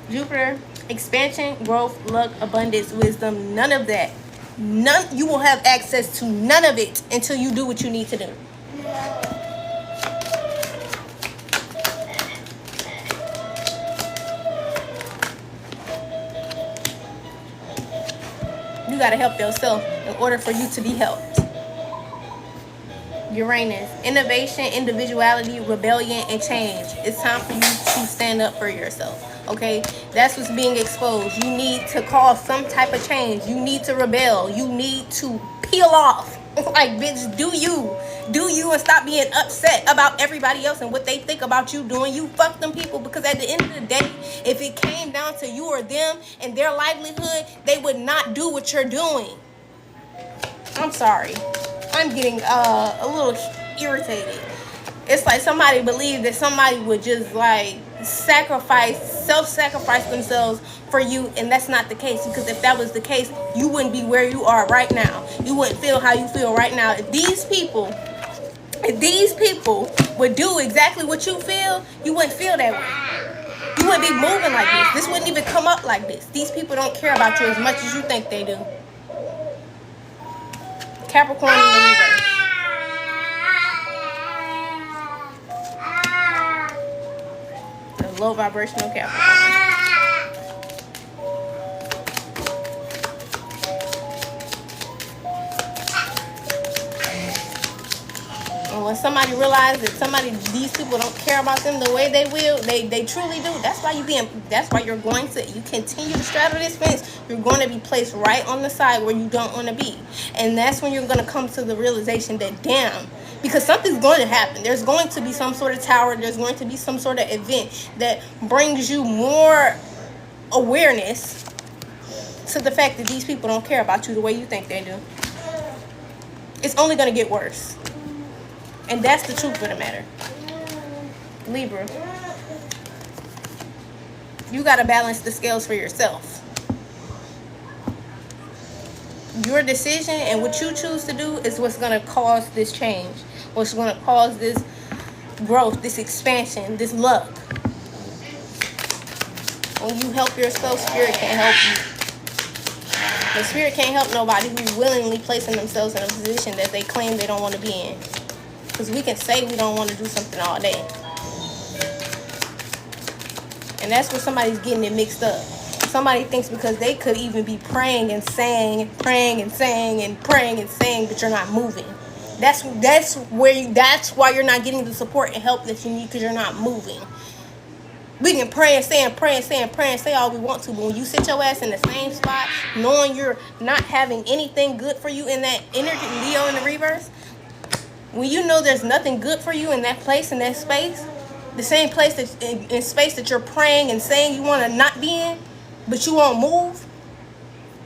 Jupiter, expansion, growth, luck, abundance, wisdom, none of that. You will have access to none of it until you do what you need to do. You gotta help yourself in order for you to be helped. Uranus, innovation, individuality, rebellion, and change. It's time for you to stand up for yourself. Okay, that's what's being exposed. You need to cause some type of change. You need to rebel. You need to peel off. Like, bitch, do you and stop being upset about everybody else and what they think about you doing. You fuck them people, because at the end of the day, if it came down to you or them and their livelihood, they would not do what you're doing. I'm sorry. I'm getting a little irritated. It's like somebody believed that somebody would just like self-sacrifice themselves for you, and that's not the case. Because if that was the case, you wouldn't be where you are right now. You wouldn't feel how you feel right now. If these people would do exactly what you feel, you wouldn't feel that way. You wouldn't be moving like this. This wouldn't even come up like this. These people don't care about you as much as you think they do. Capricorn in the reverse. The low vibrational Capricorn. And when somebody realizes that these people don't care about them the way they will, they truly do. That's why you continue to straddle this fence. You're going to be placed right on the side where you don't want to be. And that's when you're going to come to the realization that, damn, because something's going to happen. There's going to be some sort of tower. There's going to be some sort of event that brings you more awareness to the fact that these people don't care about you the way you think they do. It's only going to get worse. And that's the truth of the matter. Libra. You got to balance the scales for yourself. Your decision and what you choose to do is what's going to cause this change, what's going to cause this growth, this expansion, this luck. When you help yourself, spirit can't help you. The spirit can't help nobody who willingly placing themselves in a position that they claim they don't want to be in. Because we can say we don't want to do something all day. And that's where somebody's getting it mixed up. Somebody thinks because they could even be praying and saying, praying and saying and praying and saying, but you're not moving. That's why you're not getting the support and help that you need, because you're not moving. We can pray and say and pray and say and pray and say all we want to, but when you sit your ass in the same spot, knowing you're not having anything good for you in that energy, Leo in the reverse, when you know there's nothing good for you in that place, in that space, the same place that in space that you're praying and saying you want to not be in, but you won't move,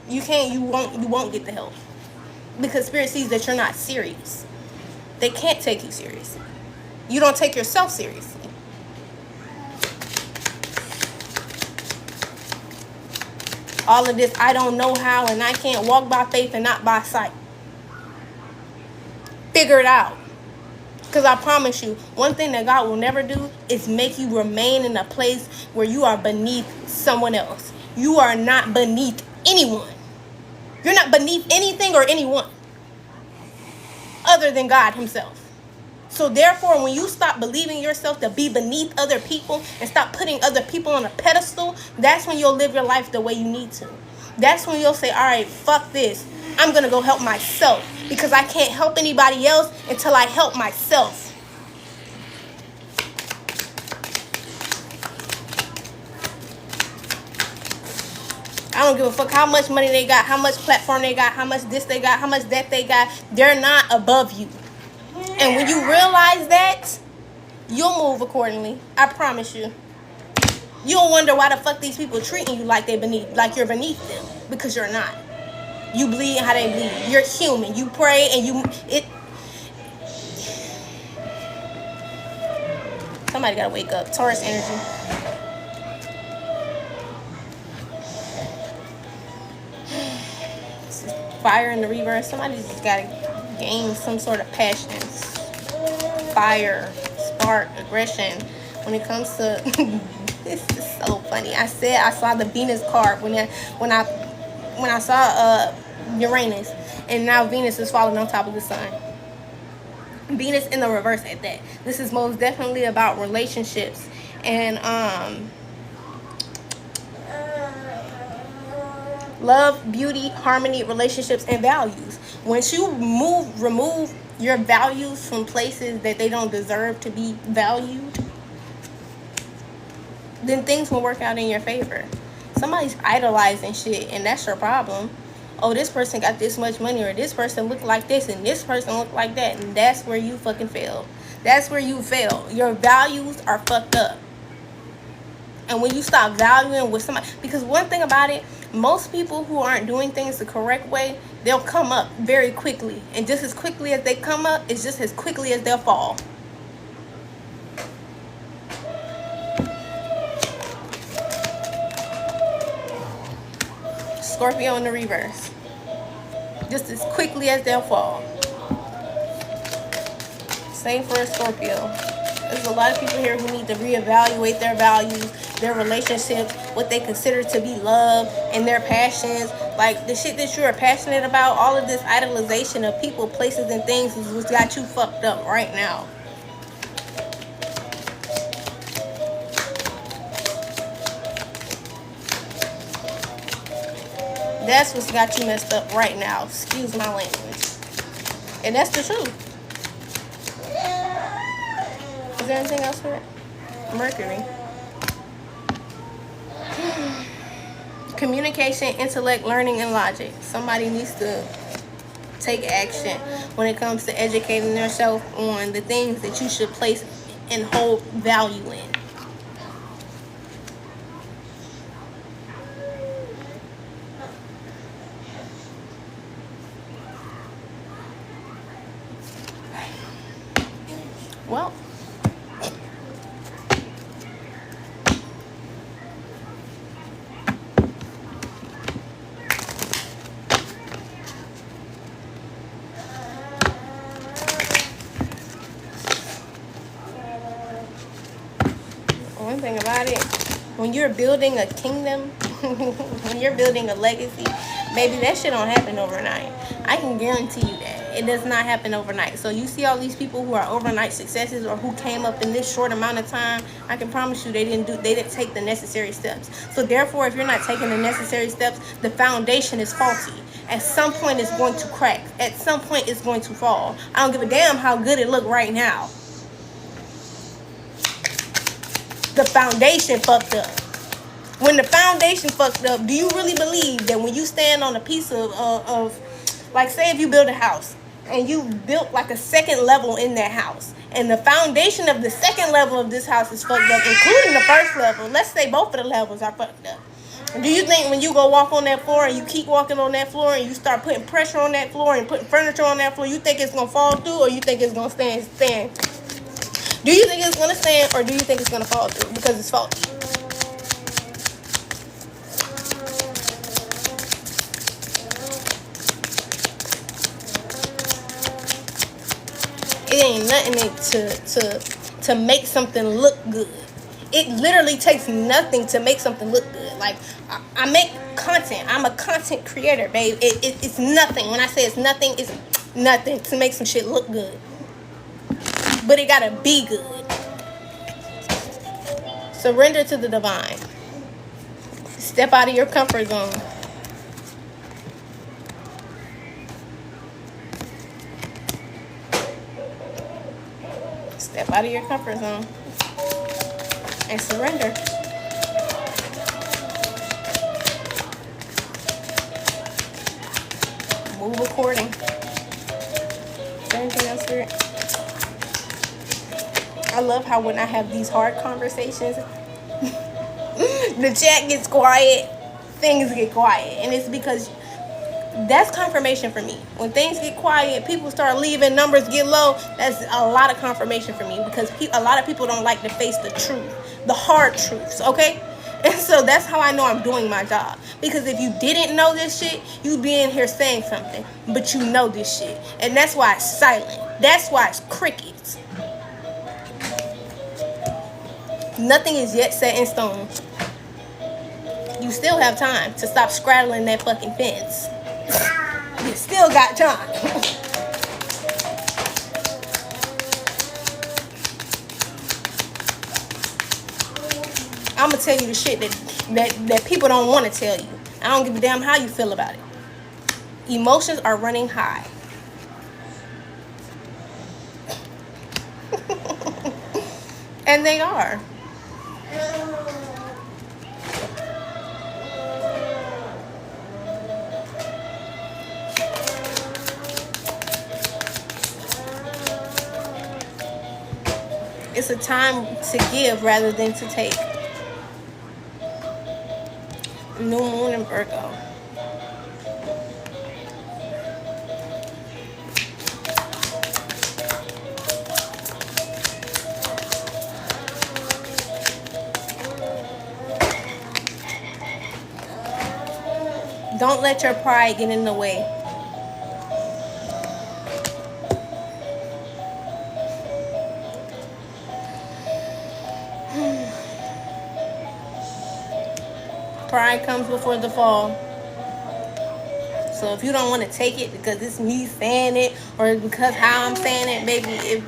you won't get the help, because spirit sees that you're not serious. They can't take you seriously. You don't take yourself seriously. All of this, I don't know how, and I can't walk by faith and not by sight. Figure it out. Because I promise you, one thing that God will never do is make you remain in a place where you are beneath someone else. You are not beneath anyone. You're not beneath anything or anyone other than God himself. So therefore, when you stop believing yourself to be beneath other people and stop putting other people on a pedestal, that's when you'll live your life the way you need to. That's when you'll say, all right, fuck this. I'm going to go help myself, because I can't help anybody else until I help myself. I don't give a fuck how much money they got, how much platform they got, how much this they got, how much that they got. They're not above you. And when you realize that, you'll move accordingly. I promise you. You'll wonder why the fuck these people treating you like you're beneath them, because you're not. You bleed how they bleed. You're human. You pray and somebody gotta wake up. Taurus energy. Fire in the reverse. Somebody just gotta gain some sort of passion, fire, spark, aggression. When it comes to this is so funny. I saw the Venus card when I saw Uranus, and now Venus is falling on top of the sun. Venus in the reverse at that. This is most definitely about relationships and love, beauty, harmony, relationships, and values. Once you remove your values from places that they don't deserve to be valued, then things will work out in your favor. Somebody's idolizing shit, and that's your problem. Oh, this person got this much money, or this person looked like this, and this person looked like that, and that's where you fucking fail. That's where you fail. Your values are fucked up. And when you stop valuing with somebody, because one thing about it, most people who aren't doing things the correct way, they'll come up very quickly. And just as quickly as they come up, it's just as quickly as they'll fall. Scorpio in the reverse. Just as quickly as they'll fall. Same for a Scorpio. There's a lot of people here who need to reevaluate their values, their relationships, what they consider to be love, and their passions. Like, the shit that you are passionate about, all of this idolization of people, places, and things is what's got you fucked up right now. That's what's got you messed up right now. Excuse my language. And that's the truth. Is there anything else for it? Mercury. Communication, intellect, learning, and logic. Somebody needs to take action when it comes to educating themselves on the things that you should place and hold value in. Well, thing about it, when you're building a kingdom, when you're building a legacy, baby, that shit don't happen overnight. I can guarantee you that. It does not happen overnight. So you see all these people who are overnight successes or who came up in this short amount of time, I can promise you they didn't take the necessary steps. So therefore, if you're not taking the necessary steps, the foundation is faulty. At some point it's going to crack. At some point it's going to fall. I don't give a damn how good it look right now. The foundation fucked up. When the foundation fucked up, do you really believe that when you stand on a piece of like, say if you build a house and you built like a second level in that house, and the foundation of the second level of this house is fucked up, including the first level, let's say both of the levels are fucked up, do you think when you go walk on that floor and you keep walking on that floor and you start putting pressure on that floor and putting furniture on that floor, you think it's going to fall through, or you think it's going to stand? Do you think it's going to stand, or do you think it's going to fall through because it's faulty? It ain't nothing to make something look good. It literally takes nothing to make something look good. Like, I make content. I'm a content creator, babe. It's nothing. When I say it's nothing to make some shit look good. But it gotta be good. Surrender to the divine. Step out of your comfort zone. Step out of your comfort zone and surrender. Move according. Is there anything else, Spirit? I love how when I have these hard conversations, the chat gets quiet, things get quiet, and it's because that's confirmation for me. When things get quiet, people start leaving, numbers get low, that's a lot of confirmation for me, because a lot of people don't like to face the truth, the hard truths, okay? And so that's how I know I'm doing my job. Because if you didn't know this shit, you'd be in here saying something, but you know this shit. And that's why it's silent. That's why it's crickets. Nothing is yet set in stone. You still have time to stop straddling that fucking fence. You still got time. I'm gonna tell you the shit that people don't want to tell you. I don't give a damn how you feel about it. Emotions are running high. And they are. It's a time to give rather than to take. New moon in Virgo. Don't let your pride get in the way. Pride comes before the fall. So if you don't want to take it because it's me saying it, or because how I'm saying it, baby,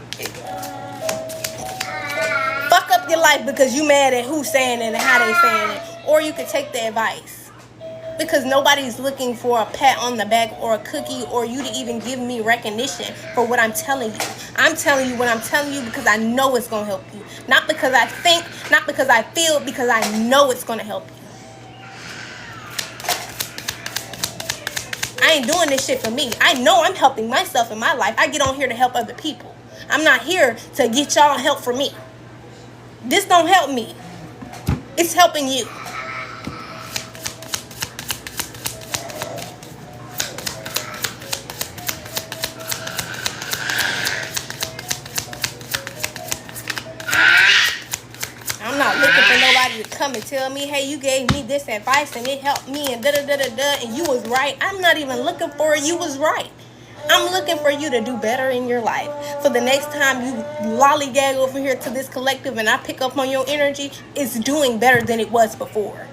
fuck up your life because you mad at who's saying it and how they saying it. Or you could take the advice. Because nobody's looking for a pat on the back or a cookie or you to even give me recognition for what I'm telling you. I'm telling you what I'm telling you because I know it's going to help you. Not because I think, not because I feel, because I know it's going to help you. I ain't doing this shit for me. I know I'm helping myself in my life. I get on here to help other people. I'm not here to get y'all help for me. This don't help me. It's helping you. I'm not looking for nobody to come and tell me, hey, you gave me this advice and it helped me and da-da-da-da-da and you was right. I'm not even looking for it. You was right. I'm looking for you to do better in your life. So the next time you lollygag over here to this collective and I pick up on your energy, it's doing better than it was before.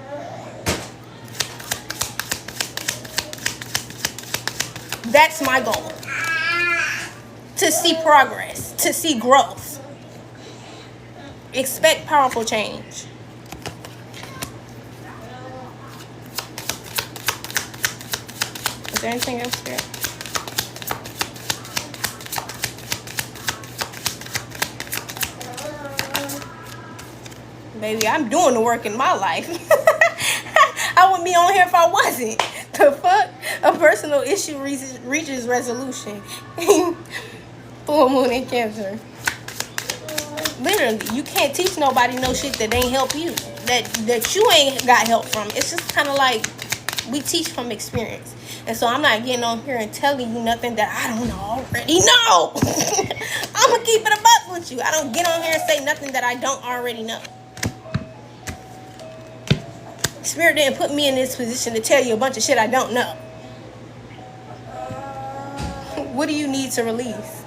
That's my goal. To see progress, to see growth. Expect powerful change. Is there anything else here? Baby, I'm doing the work in my life. I wouldn't be on here if I wasn't. The fuck? A personal issue reaches resolution. Full moon in Cancer. Literally, you can't teach nobody no shit that ain't help you. That you ain't got help from. It's just kind of like we teach from experience. And so I'm not getting on here and telling you nothing that I don't already know. I'm going to keep it a buck with you. I don't get on here and say nothing that I don't already know. Spirit didn't put me in this position to tell you a bunch of shit I don't know. What do you need to release?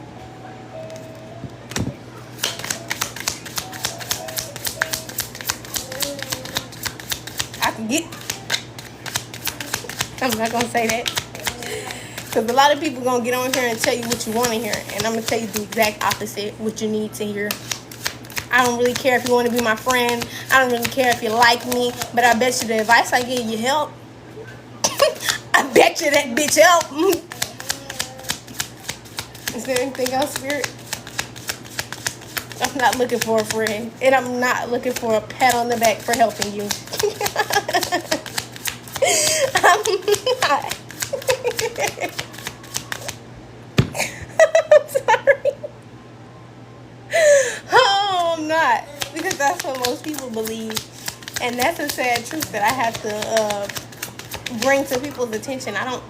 I'm not going to say that. Because a lot of people going to get on here and tell you what you want to hear. And I'm going to tell you the exact opposite, what you need to hear. I don't really care if you want to be my friend. I don't really care if you like me. But I bet you the advice I give you help. I bet you that bitch help. Is there anything else, Spirit? I'm not looking for a friend. And I'm not looking for a pat on the back for helping you. I'm not. I'm sorry. Oh, I'm not. Because that's what most people believe. And that's a sad truth that I have to bring to people's attention. I don't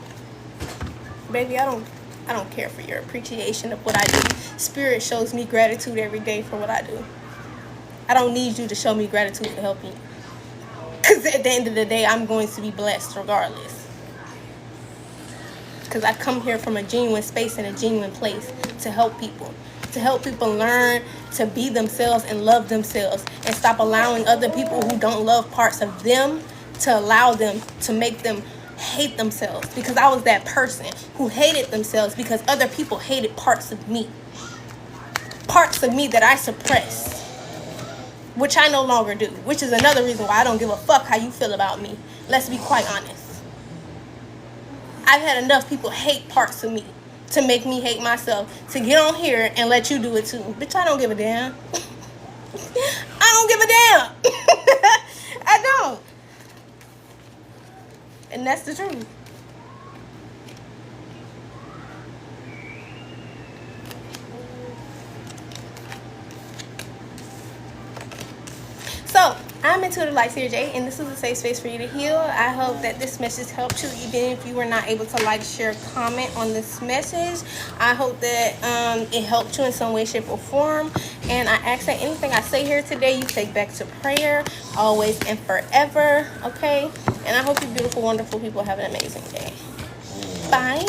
care for your appreciation of what I do. Spirit shows me gratitude every day for what I do. I don't need you to show me gratitude for helping. Because at the end of the day, I'm going to be blessed regardless. Because I come here from a genuine space and a genuine place to help people. To help people learn to be themselves and love themselves. And stop allowing other people who don't love parts of them to allow them to make them hate themselves. Because I was that person who hated themselves because other people hated parts of me. Parts of me that I suppressed. Which I no longer do. Which is another reason why I don't give a fuck how you feel about me. Let's be quite honest. I've had enough people hate parts of me to make me hate myself. To get on here and let you do it too. Bitch, I don't give a damn. I don't give a damn. I don't. And that's the truth. So, I'm Intuitive Light Seer J, and this is a safe space for you to heal. I hope that this message helped you, even if you were not able to like, share, comment on this message. I hope that it helped you in some way, shape, or form. And I ask that anything I say here today, you take back to prayer, always and forever, okay? And I hope you beautiful, wonderful people have an amazing day. Bye.